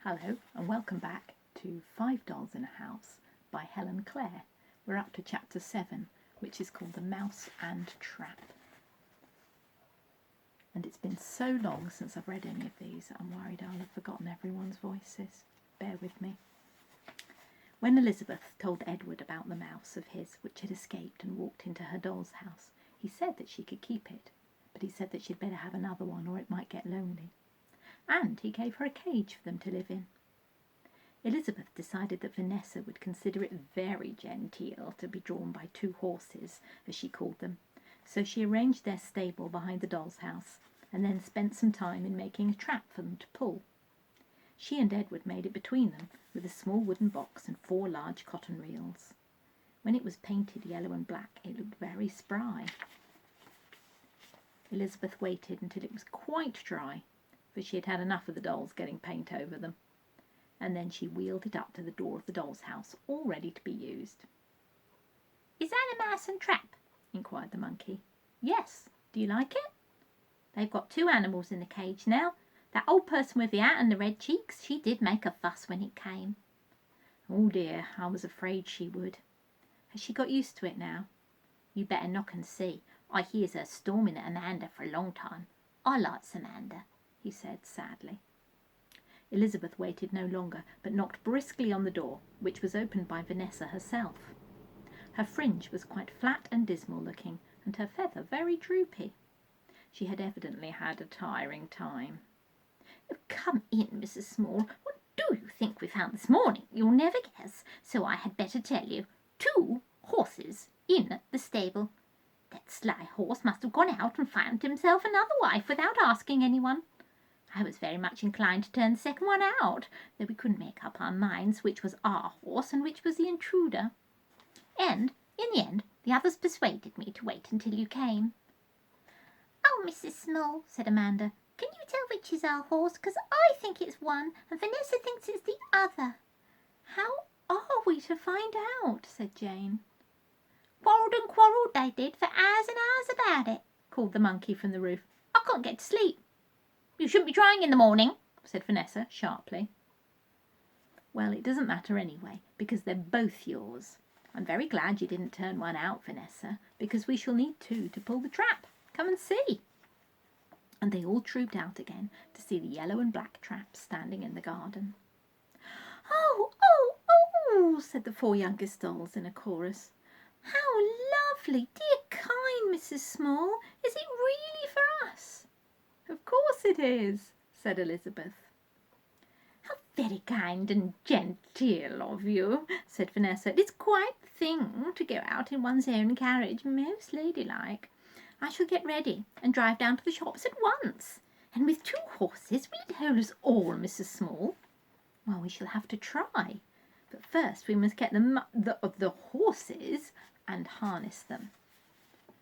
Hello and welcome back to Five Dolls in a House by Helen Clare. We're up to chapter 7, which is called The Mouse and Trap. And it's been so long since I've read any of these, I'm worried I'll have forgotten everyone's voices. Bear with me. When Elizabeth told Edward about the mouse of his which had escaped and walked into her doll's house, he said that she could keep it, but he said that she'd better have another one or it might get lonely. And he gave her a cage for them to live in. Elizabeth decided that Vanessa would consider it very genteel to be drawn by 2 horses, as she called them, so she arranged their stable behind the doll's house, and then spent some time in making a trap for them to pull. She and Edward made it between them, with a small wooden box and 4 large cotton reels. When it was painted yellow and black, it looked very spry. Elizabeth waited until it was quite dry, for she had had enough of the dolls getting paint over them, and then she wheeled it up to the door of the doll's house, all ready to be used. "Is that a mouse and trap?" inquired the monkey. "Yes. Do you like it?" "They've got 2 animals in the cage now. That old person with the hat and the red cheeks, she did make a fuss when it came." "Oh dear, I was afraid she would. Has she got used to it now?" "You better knock and see. I hears her storming at Amanda for a long time. I likes Amanda," he said sadly. Elizabeth waited no longer, but knocked briskly on the door, which was opened by Vanessa herself. Her fringe was quite flat and dismal looking, and her feather very droopy. She had evidently had a tiring time. "Oh, come in, Mrs. Small. What do you think we found this morning? You'll never guess, so I had better tell you. 2 horses in the stable. That sly horse must have gone out and found himself another wife without asking anyone. I was very much inclined to turn the second one out, though we couldn't make up our minds which was our horse and which was the intruder. And, in the end, the others persuaded me to wait until you came." "Oh, Mrs. Small," said Amanda, "can you tell which is our horse? Because I think it's one, and Vanessa thinks it's the other." "How are we to find out?" said Jane. "Quarrelled and quarrelled they did for hours and hours about it," called the monkey from the roof. "I couldn't get to sleep." "You shouldn't be trying in the morning," said Vanessa sharply. "Well, it doesn't matter anyway, because they're both yours. I'm very glad you didn't turn one out, Vanessa, because we shall need 2 to pull the trap. Come and see." And they all trooped out again to see the yellow and black trap standing in the garden. "Oh, oh, oh," said the 4 youngest dolls in a chorus. "How lovely! Dear, kind Mrs. Small. Is it really for us?" "Of course it is," said Elizabeth. "How very kind and genteel of you," said Vanessa. "It's quite the thing to go out in one's own carriage, most ladylike. I shall get ready and drive down to the shops at once. And with 2 horses, will it hold us all, Mrs. Small?" "Well, we shall have to try. But first we must get the horses and harness them."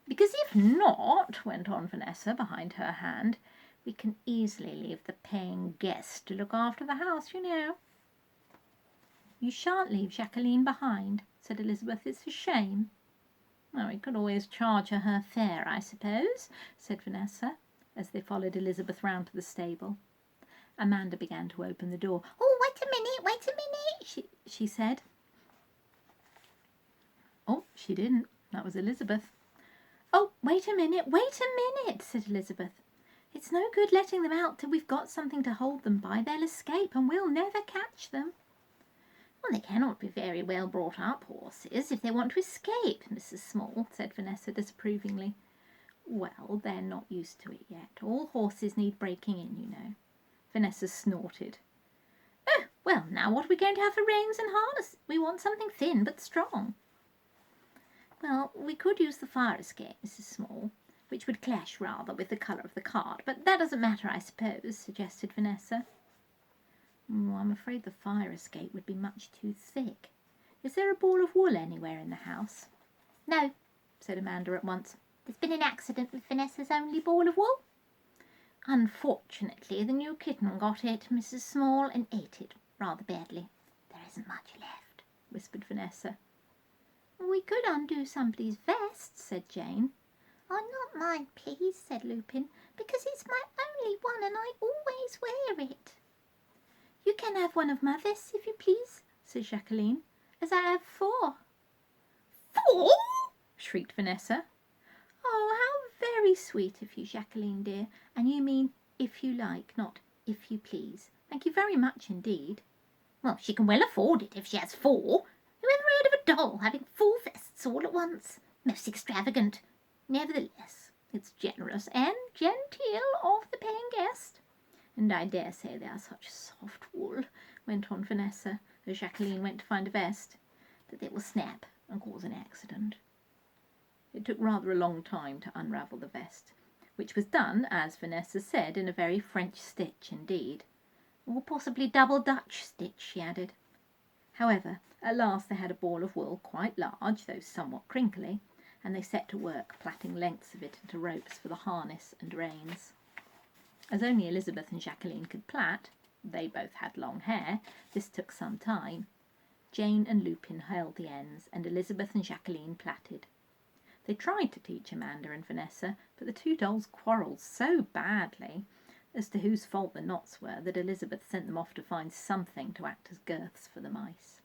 "Because if not," went on Vanessa behind her hand, "we can easily leave the paying guest to look after the house, you know." "You shan't leave Jacqueline behind," said Elizabeth. "It's a shame." "Oh, we could always charge her fare, I suppose," said Vanessa, as they followed Elizabeth round to the stable. Amanda began to open the door. "Oh, wait a minute, she said. Oh, she didn't. That was Elizabeth. "Oh, wait a minute, said Elizabeth. "It's no good letting them out till we've got something to hold them by. They'll escape, and we'll never catch them." "Well, they cannot be very well brought up horses if they want to escape, Mrs. Small," said Vanessa disapprovingly. "Well, they're not used to it yet. All horses need breaking in, you know." Vanessa snorted. "Oh, well, now what are we going to have for reins and harness? We want something thin but strong." "Well, we could use the fire escape, Mrs. Small, which would clash rather with the colour of the cart, but that doesn't matter, I suppose," suggested Vanessa. "I'm afraid the fire escape would be much too thick. Is there a ball of wool anywhere in the house?" "No," said Amanda at once. "There's been an accident with Vanessa's only ball of wool. Unfortunately, the new kitten got it, Mrs. Small, and ate it rather badly. There isn't much left," whispered Vanessa. "We could undo somebody's vest," said Jane. "Oh, not mine, please," said Lupin, "because it's my only one and I always wear it." "You can have one of my vests, if you please," said Jacqueline, "as I have 4. "4?" shrieked Vanessa. "Oh, how very sweet of you, Jacqueline dear. And you mean if you like, not if you please. Thank you very much indeed." "Well, she can well afford it if she has 4. Who ever heard of a doll having 4 vests all at once? Most extravagant. Nevertheless, it's generous and genteel of the paying guest. And I dare say they are such soft wool," went on Vanessa, as Jacqueline went to find a vest, "that they will snap and cause an accident." It took rather a long time to unravel the vest, which was done, as Vanessa said, in a very French stitch indeed. "Or possibly double Dutch stitch," she added. However, at last they had a ball of wool, quite large, though somewhat crinkly, and they set to work plaiting lengths of it into ropes for the harness and reins. As only Elizabeth and Jacqueline could plait, they both had long hair, this took some time. Jane and Lupin held the ends, and Elizabeth and Jacqueline plaited. They tried to teach Amanda and Vanessa, but the 2 dolls quarrelled so badly as to whose fault the knots were that Elizabeth sent them off to find something to act as girths for the mice.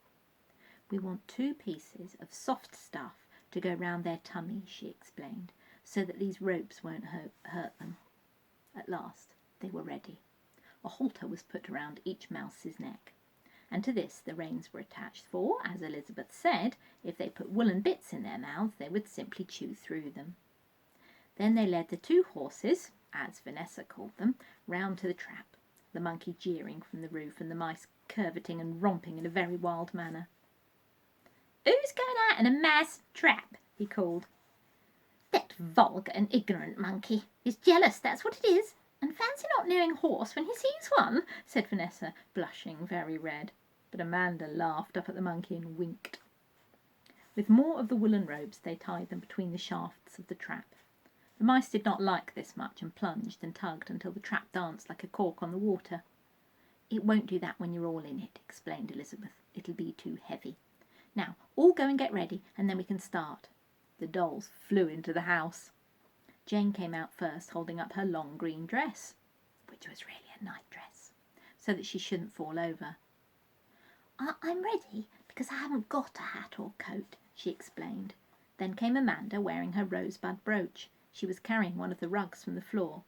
"We want 2 pieces of soft stuff to go round their tummies," she explained, "so that these ropes won't hurt them." At last they were ready. A halter was put around each mouse's neck, and to this the reins were attached, for, as Elizabeth said, if they put woolen bits in their mouths they would simply chew through them. Then they led the 2 horses, as Vanessa called them, round to the trap, the monkey jeering from the roof and the mice curveting and romping in a very wild manner. "Who's going out in a mouse trap?" he called. "That vulgar and ignorant monkey is jealous, that's what it is, and fancy not knowing horse when he sees one," said Vanessa, blushing very red. But Amanda laughed up at the monkey and winked. With more of the woolen ropes they tied them between the shafts of the trap. The mice did not like this much, and plunged and tugged until the trap danced like a cork on the water. "It won't do that when you're all in it," explained Elizabeth. "It'll be too heavy. Now, all go and get ready, and then we can start." The dolls flew into the house. Jane came out first, holding up her long green dress, which was really a night dress, so that she shouldn't fall over. "I'm ready, because I haven't got a hat or coat," she explained. Then came Amanda, wearing her rosebud brooch. She was carrying one of the rugs from the floor.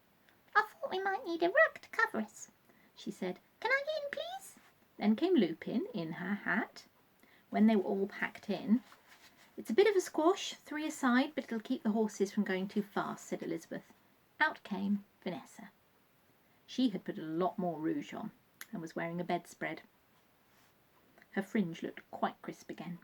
"I thought we might need a rug to cover us," she said. "Can I get in, please?" Then came Lupin, in her hat. When they were all packed in, "It's a bit of a squash, 3 aside, but it'll keep the horses from going too fast," said Elizabeth. Out came Vanessa. She had put a lot more rouge on, and was wearing a bedspread. Her fringe looked quite crisp again.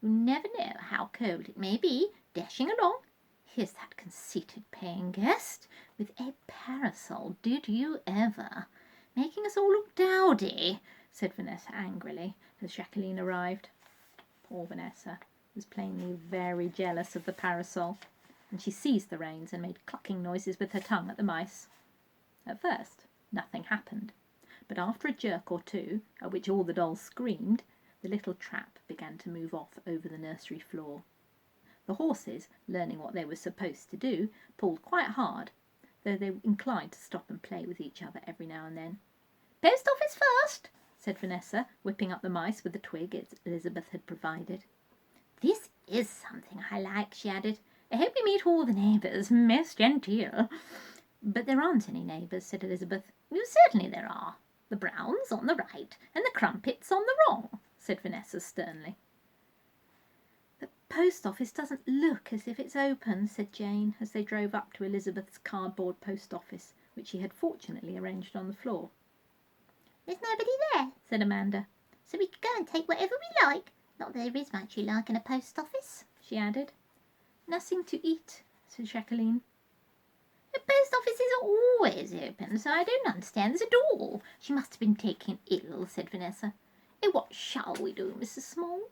"You never know how cold it may be, dashing along. Here's that conceited paying guest with a parasol. Did you ever? Making us all look dowdy," said Vanessa angrily, as Jacqueline arrived. Poor Vanessa was plainly very jealous of the parasol, and she seized the reins and made clucking noises with her tongue at the mice. At first nothing happened, but after a jerk or 2, at which all the dolls screamed, the little trap began to move off over the nursery floor. The horses, learning what they were supposed to do, pulled quite hard, though they were inclined to stop and play with each other every now and then. "Post office first," said Vanessa, whipping up the mice with the twig Elizabeth had provided. "This is something I like," she added. "I hope we meet all the neighbours. Most genteel." "But there aren't any neighbours," said Elizabeth. "Certainly there are. The Browns on the right and the Crumpets on the wrong," said Vanessa sternly. "The post office doesn't look as if it's open," said Jane, as they drove up to Elizabeth's cardboard post office, which she had fortunately arranged on the floor. "There's nobody there," said Amanda, "so we could go and take whatever we like. Not that there is much you like in a post office," she added. "Nothing to eat," said Jacqueline. "The post office is always open, so I don't understand this at all. She must have been taken ill," said Vanessa. "Oh, what shall we do, Mrs. Small?"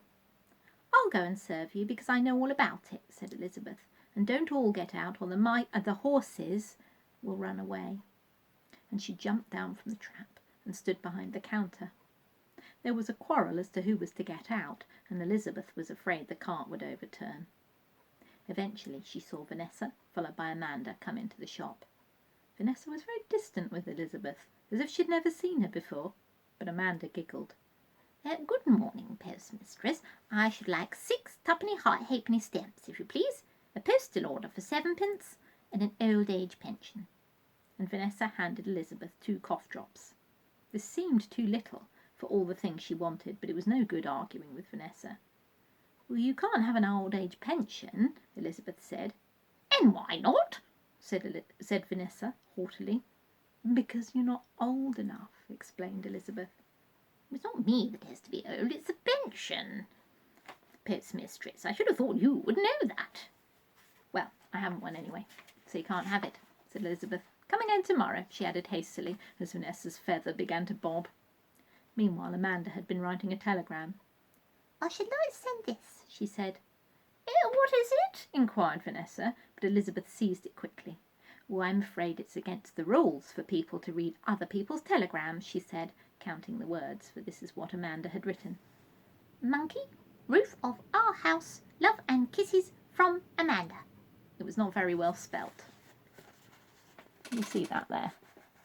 "I'll go and serve you, because I know all about it," said Elizabeth. "And don't all get out, or the horses will run away." And she jumped down from the trap and stood behind the counter. There was a quarrel as to who was to get out, and Elizabeth was afraid the cart would overturn. Eventually she saw Vanessa, followed by Amanda, come into the shop. Vanessa was very distant with Elizabeth, as if she had never seen her before. but Amanda giggled. Good morning, postmistress. I should like 6 twopenny halfpenny stamps, if you please, a postal order for 7pence, and an old age pension. And Vanessa handed Elizabeth 2 cough drops. This seemed too little for all the things she wanted, but it was no good arguing with Vanessa. Well, you can't have an old age pension, Elizabeth said. And why not? said Vanessa haughtily. Because you're not old enough, explained Elizabeth. It's not me that has to be old, it's the pension. Postmistress, I should have thought you would know that. Well, I haven't one anyway, so you can't have it, said Elizabeth. Come again tomorrow, she added hastily, as Vanessa's feather began to bob. Meanwhile, Amanda had been writing a telegram. I should like to send this, she said. What is it? Inquired Vanessa, but Elizabeth seized it quickly. Oh, I'm afraid it's against the rules for people to read other people's telegrams, she said, counting the words, for this is what Amanda had written. Monkey, roof of our house, love and kisses from Amanda. It was not very well spelt. You see that there,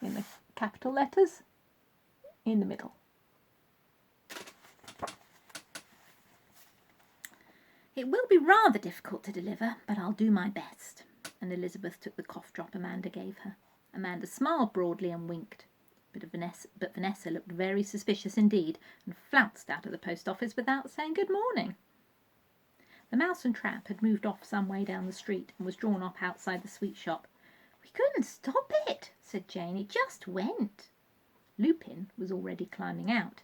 in the capital letters, in the middle. It will be rather difficult to deliver, but I'll do my best. And Elizabeth took the cough drop Amanda gave her. Amanda smiled broadly and winked, but Vanessa looked very suspicious indeed and flounced out of the post office without saying good morning. The mouse and trap had moved off some way down the street and was drawn up outside the sweet shop. We couldn't stop it, said Jane. It just went. Lupin was already climbing out.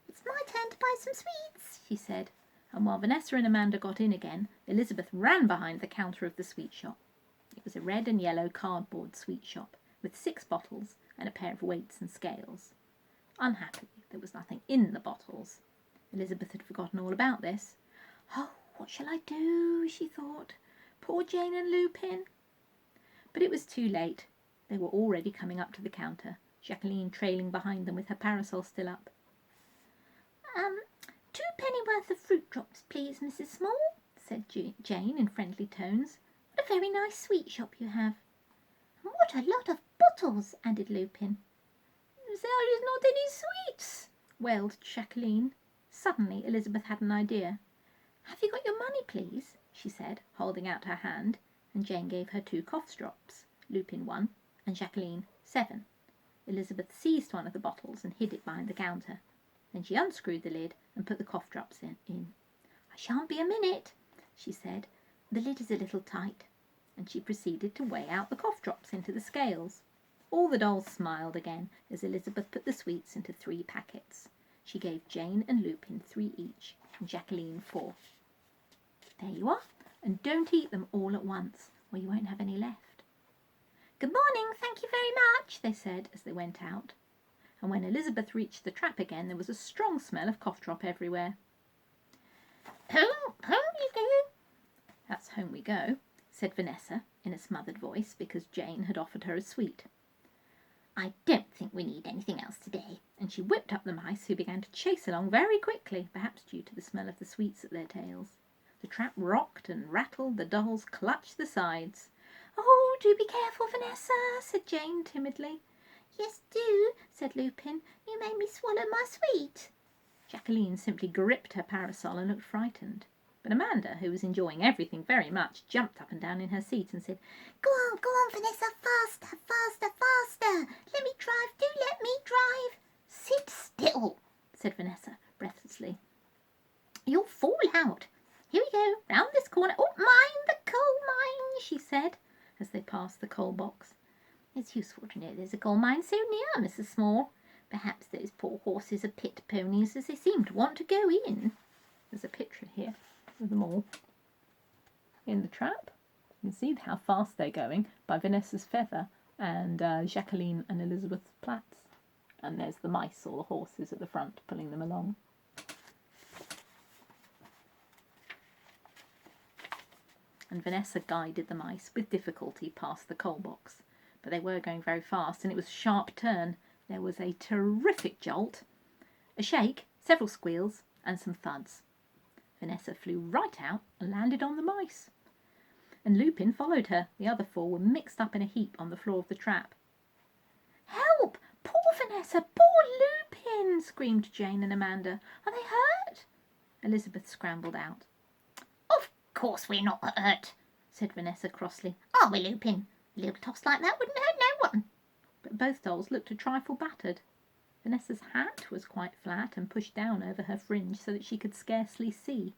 It's my turn to buy some sweets, she said, and while Vanessa and Amanda got in again, Elizabeth ran behind the counter of the sweet shop. It was a red and yellow cardboard sweet shop with 6 bottles and a pair of weights and scales. Unhappily, there was nothing in the bottles. Elizabeth had forgotten all about this. Oh, what shall I do? She thought. Poor Jane and Lupin. But it was too late. They were already coming up to the counter, Jacqueline trailing behind them with her parasol still up. 2 pennyworth of fruit drops, please, Mrs. Small, said Jane in friendly tones. What a very nice sweet shop you have. And what a lot of bottles, added Lupin. There is not any sweets, wailed Jacqueline. Suddenly Elizabeth had an idea. Have you got your money, please? She said, holding out her hand, and Jane gave her 2 cough drops, Lupin 1 and Jacqueline 7. Elizabeth seized one of the bottles and hid it behind the counter. Then she unscrewed the lid and put the cough drops in. I shan't be a minute, she said. The lid is a little tight. And she proceeded to weigh out the cough drops into the scales. All the dolls smiled again as Elizabeth put the sweets into 3 packets. She gave Jane and Lupin 3 each, and Jacqueline 4. There you are, and don't eat them all at once, or you won't have any left. Good morning, thank you very much, they said as they went out. And when Elizabeth reached the trap again, there was a strong smell of cough drop everywhere. Home you go. That's home we go, said Vanessa in a smothered voice, because Jane had offered her a sweet. I don't think we need anything else today. And she whipped up the mice, who began to chase along very quickly, perhaps due to the smell of the sweets at their tails. The trap rocked and rattled, the dolls clutched the sides. Oh, do be careful, Vanessa, said Jane timidly. Yes, do, said Lupin. You made me swallow my sweet. Jacqueline simply gripped her parasol and looked frightened. But Amanda, who was enjoying everything very much, jumped up and down in her seat and said, Go on, Vanessa, faster, faster, faster. Let me drive, do let me drive. Sit still, said Vanessa breathlessly. You'll fall out. Here we go, round this corner. Oh, mind the coal mine, she said, as they passed the coal box. It's useful to know there's a coal mine so near, Mrs. Small. Perhaps those poor horses are pit ponies, as they seem to want to go in. There's a picture here of them all in the trap. You can see how fast they're going by Vanessa's feather and Jacqueline and Elizabeth's plaits. And there's the mice or the horses at the front pulling them along. And Vanessa guided the mice with difficulty past the coal box. But they were going very fast, and it was a sharp turn. There was a terrific jolt, a shake, several squeals, and some thuds. Vanessa flew right out and landed on the mice. And Lupin followed her. The other 4 were mixed up in a heap on the floor of the trap. Help! Poor Vanessa! Poor Lupin! screamed Jane and Amanda. "Are they hurt?" Elizabeth scrambled out. "Of course we're not hurt," said Vanessa crossly. "Are we, Lupin? A little toss like that wouldn't hurt no one." But both dolls looked a trifle battered. Vanessa's hat was quite flat and pushed down over her fringe so that she could scarcely see,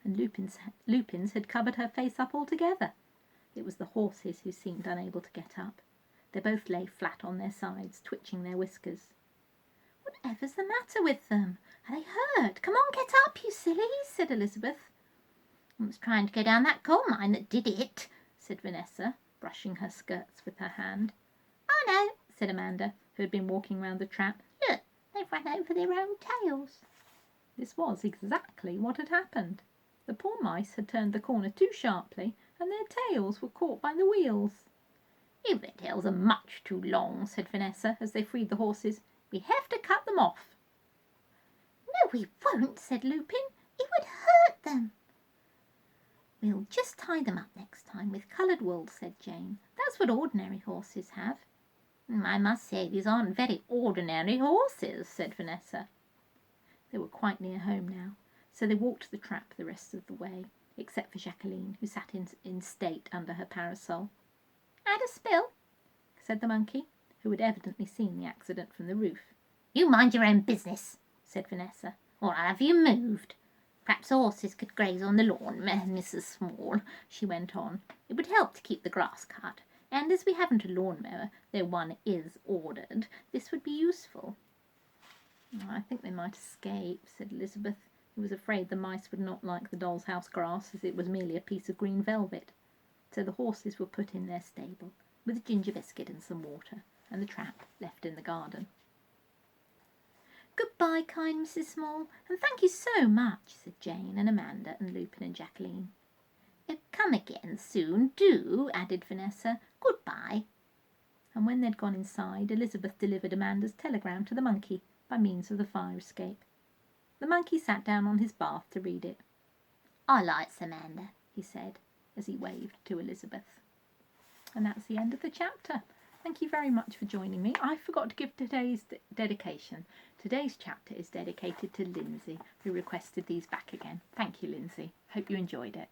and Lupin's had covered her face up altogether. It was the horses who seemed unable to get up. They both lay flat on their sides, twitching their whiskers. "Whatever's the matter with them? Are they hurt? Come on, get up, you sillies," said Elizabeth. "I was trying to go down that coal mine that did it," said Vanessa, brushing her skirts with her hand. "Oh no," said Amanda, who had been walking round the trap. "Look, they've run over their own tails." This was exactly what had happened. The poor mice had turned the corner too sharply, and their tails were caught by the wheels. "If their tails are much too long," said Vanessa, as they freed the horses, "we have to cut them off." "No, we won't," said Lupin. "It would hurt them." "We'll just tie them up next time with coloured wool," said Jane. "That's what ordinary horses have." "I must say these aren't very ordinary horses," said Vanessa. They were quite near home now, so they walked to the trap the rest of the way, except for Jacqueline, who sat in state under her parasol. "Had a spill?" said the monkey, who had evidently seen the accident from the roof. "You mind your own business," said Vanessa, "or I'll have you moved. Perhaps the horses could graze on the lawn, Mrs. Small," she went on. "It would help to keep the grass cut, and as we haven't a lawn-mower, though one is ordered, this would be useful." "I think they might escape," said Elizabeth, who was afraid the mice would not like the doll's house grass, as it was merely a piece of green velvet. So the horses were put in their stable, with a ginger biscuit and some water, and the trap left in the garden. "Goodbye, kind Mrs. Small, and thank you so much," said Jane and Amanda and Lupin and Jacqueline. "Come again soon, do," added Vanessa. "Goodbye." And when they'd gone inside, Elizabeth delivered Amanda's telegram to the monkey by means of the fire escape. The monkey sat down on his bath to read it. "I likes Amanda," he said, as he waved to Elizabeth. And that's the end of the chapter. Thank you very much for joining me. I forgot to give today's dedication. Today's chapter is dedicated to Lindsay, who requested these back again. Thank you, Lindsay. Hope you enjoyed it.